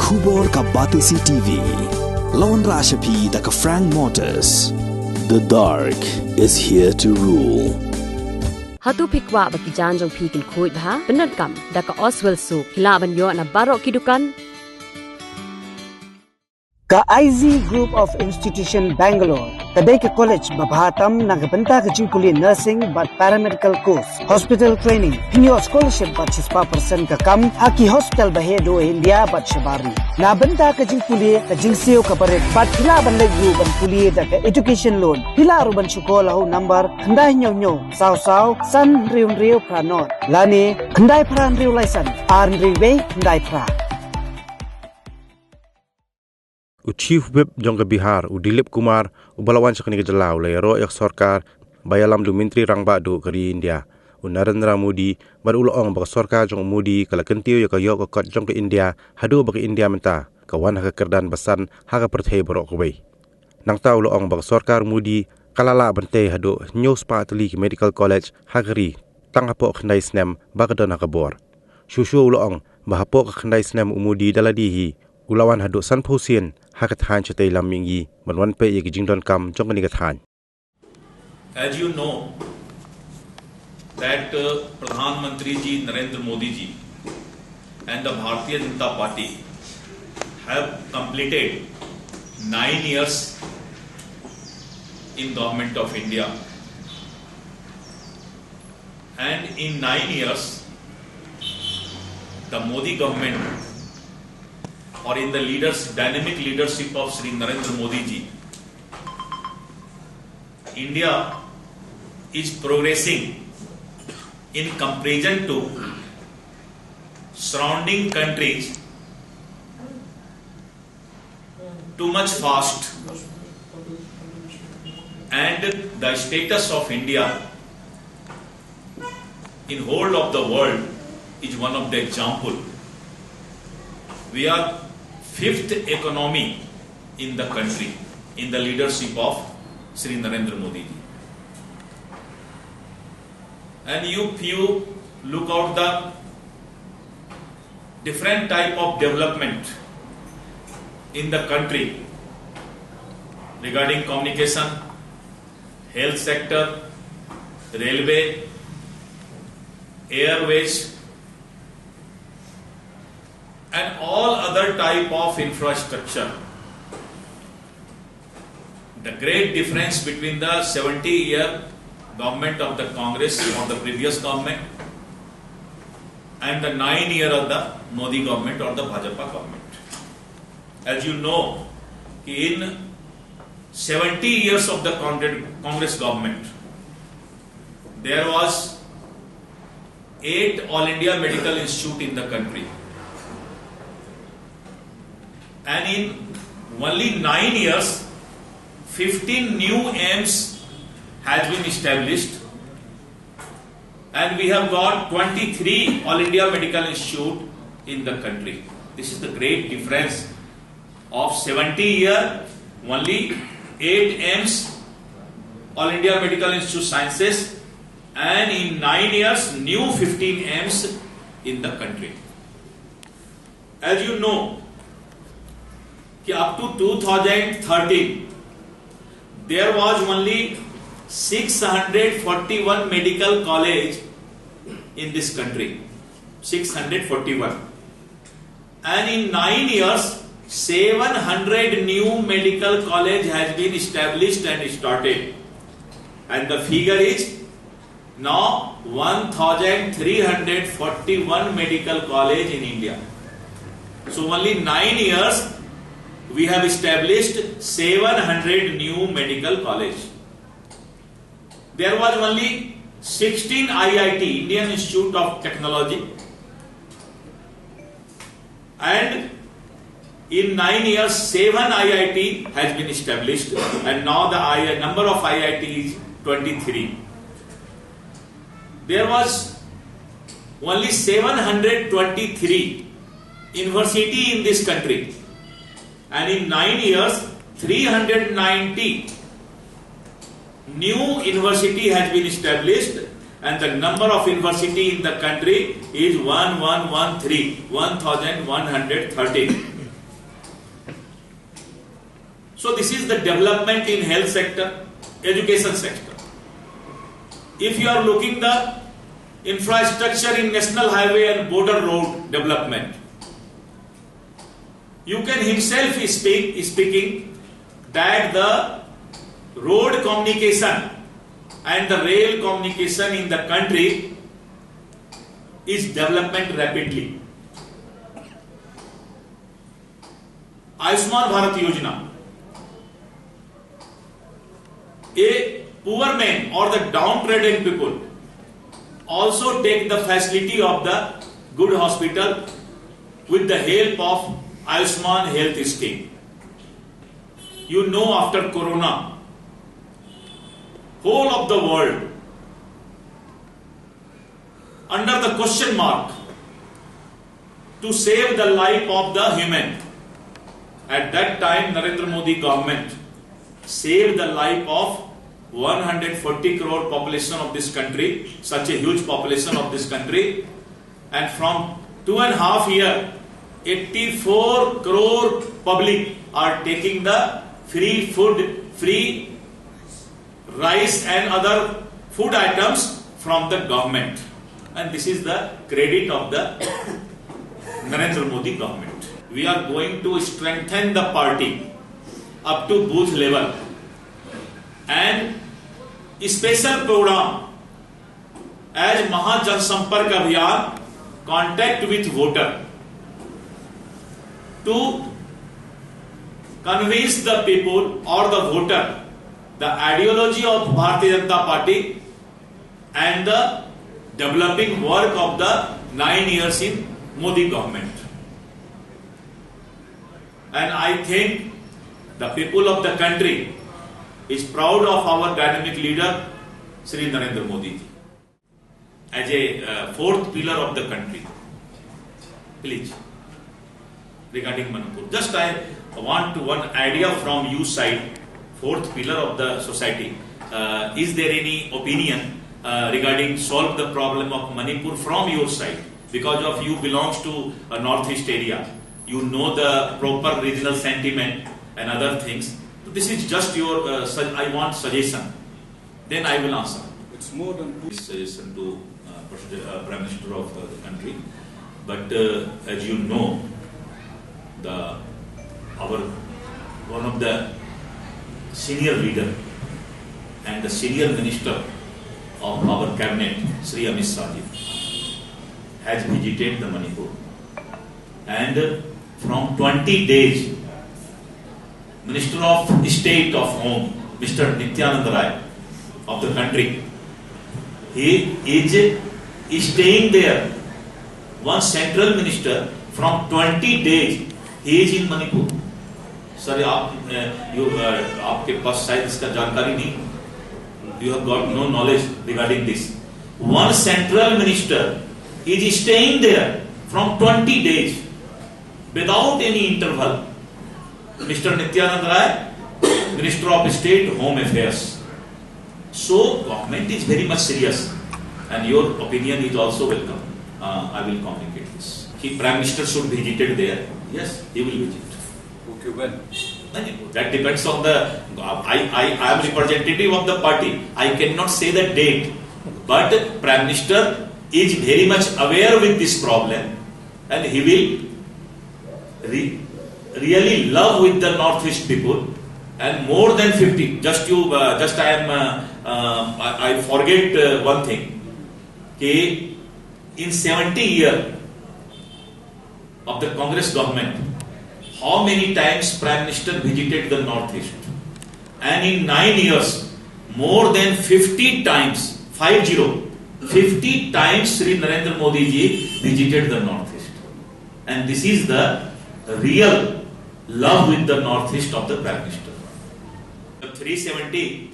Khubor ka Batisi TV. Lawan Rashapi da ka Frank Motors. The dark is here to rule. Hatu pikwa baki janjong pikin kuit ha benat kam da ka Oswell Soup hilaban yo na barok kidukan ka IZ Group of Institution Bangalore kadai ke college babhatam nagabanta ka jingkuli nursing but paramedical course hospital training hinyo scholarship but 6% ka kam haki hospital bahedo India but shabari na banta ka jingkuli ka jingseo ka paret but hila ban legu ban kuli da ka education loan hila ruban chukola ho number khandai nyo saw san riu pranot lani khandai pran riu license ar riwe khandai pra Chief Whip Jongga Bihar Dilip Kumar ubalawan sakni ke jalau le ro yak sarkar bayalam du menteri rangba do kari India Narendra Modi bar ulong bak sarkar jong Modi kala kentiu yak yok kot jong ke India hadu bak India menta kawan ha kerdan basan ha ka perthai borok wei nang taw ulong bak sarkar Modi kalala bante hadu news patli medical college hagri tang apok khnai snem bagdon ha kabor shushu ulong bahapok khnai snem umudi daladihi Ulawan hadu san phusien hakathan chatei lamingi manwan pe ye jingdon kam jongani gathan. As you know that Pradhan Mantri ji Narendra Modi ji and the Bharatiya Janata Party have completed 9 years in government of India, and in 9 years the Modi government or in the dynamic leadership of Sri Narendra Modi ji, India is progressing in comparison to surrounding countries too much fast, and the status of India in whole of the world is one of the example. We are 5th economy in the country in the leadership of Sri Narendra Modi ji. And if you look out the different type of development in the country regarding communication, health sector, railway, airways, and all other type of infrastructure. The great difference between the 70-year government of the Congress or the previous government and the 9-year of the Modi government or the Bhajapa government. As you know, in 70 years of the Congress government, there was 8 All India Medical Institute in the country. And in only 9 years, 15 new AIIMS has been established, and we have got 23 All India Medical Institute in the country. This is the great difference of 70 year, only 8 AIIMS, All India Medical Institute Sciences, and in 9 years, new 15 AIIMS in the country. As you know, up to 2013, there was only 641 medical college in this country. 641. And in 9 years, 700 new medical college has been established and started. And the figure is now 1,341 medical college in India. So only 9 years, we have established 700 new medical college. There was only 16 IIT, Indian Institute of Technology, and in 9 years 7 IIT has been established, and now the number of IIT is 23. There was only 723 university in this country. And in 9 years, 390 new university has been established, and the number of university in the country is 1113. So this is the development in health sector, education sector. If you are looking the infrastructure in national highway and border road development, you can himself speaking that the road communication and the rail communication in the country is development rapidly. Ayushman Bharat Yojana, a poor man or the downtrodden people also take the facility of the good hospital with the help of Ayushman Health Scheme. You know, after Corona, whole of the world under the question mark to save the life of the human. At that time, Narendra Modi government saved the life of 140 crore population of this country, such a huge population of this country, and from 2.5 years, 84 crore public are taking the free food, free rice and other food items from the government. And this is the credit of the Narendra Modi government. We are going to strengthen the party up to booth level, and a special program as Maha Jan Sampark Abhiyan, contact with voter, to convince the people or the voter the ideology of Bharatiya Janata Party and the developing work of the 9 years in Modi government. And I think the people of the country is proud of our dynamic leader, Shri Narendra Modi ji, as a fourth pillar of the country. Please, regarding Manipur, just I want one idea from you side, fourth pillar of the society. Is there any opinion regarding solve the problem of Manipur from your side? Because of you belongs to a northeast area, you know the proper regional sentiment and other things. So this is just your, I want suggestion. Then I will answer. It's more than two. Suggestion to Prime Minister of the country. But as you know, one of the senior leader and the senior minister of our cabinet, Shri Amit Shah ji, has visited the Manipur, and from 20 days, Minister of State of Home, Mr. Nityanand Rai of the country, he is staying there. One central minister from 20 days, he is in Manipur. Sir, आपके पास शायद इसका जानकारी नहीं. You have got no knowledge regarding this. One central minister is staying there from 20 days without any interval. Mr. Nityanand Rai, Minister of State, Home Affairs. So, government is very much serious, and your opinion is also welcome. I will communicate this. Prime Minister should be visited there. Yes, he will visit. Okay, when? That depends on the. I am representative of the party. I cannot say the date, but Prime Minister is very much aware with this problem, and he will really love with the Northeast people, and more than 50. I forget one thing. Okay, in 70 years of the Congress government, how many times Prime Minister visited the Northeast? And in 9 years, more than 50 times, 50 times Shri Narendra Modi ji visited the Northeast. And this is the real love with the Northeast of the Prime Minister. 370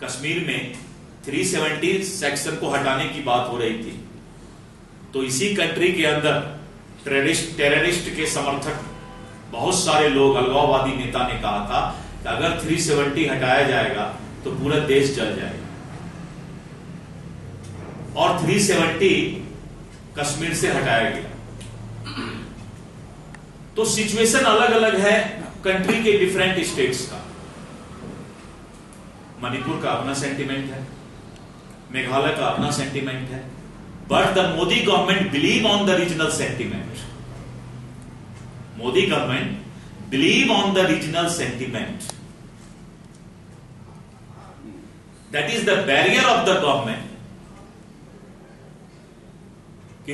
Kashmir में 370 section को हटाने की बात हो रही थी, तो इसी कंट्री के अंदर टेररिस्ट के समर्थक बहुत सारे लोग, अलगाववादी नेता ने कहा था कि अगर 370 हटाया जाएगा तो पूरा देश जल जाएगा, और 370 कश्मीर से हटाया गया. तो सिचुएशन अलग अलग है, कंट्री के डिफरेंट स्टेट्स का। मणिपुर का अपना सेंटिमेंट है, मेघालय का अपना सेंटिमेंट है, but the Modi government believe on the regional sentiment. Modi government believe on the regional sentiment. That is the barrier of the government.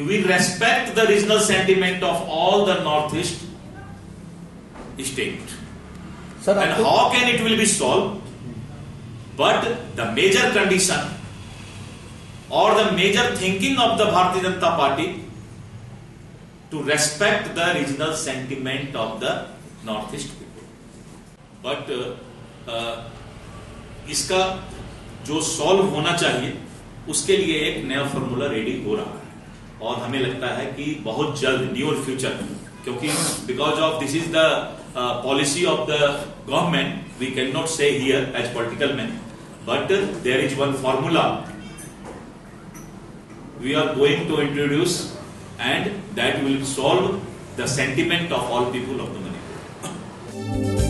We respect the regional sentiment of all the northeast state. Sir, and how can it will be solved? But the major condition or the major thinking of the Bharatiya Janata Party to respect the regional sentiment of the northeast people. But इसका जो solve होना चाहिए उसके लिए एक नया formula ready हो रहा है और हमें लगता है कि बहुत जल्द न्यूर फ्यूचर, क्योंकि because of this is the policy of the government, we can not say here as political man, but there is one formula we are going to introduce and that will solve the sentiment of all people of the Manipur.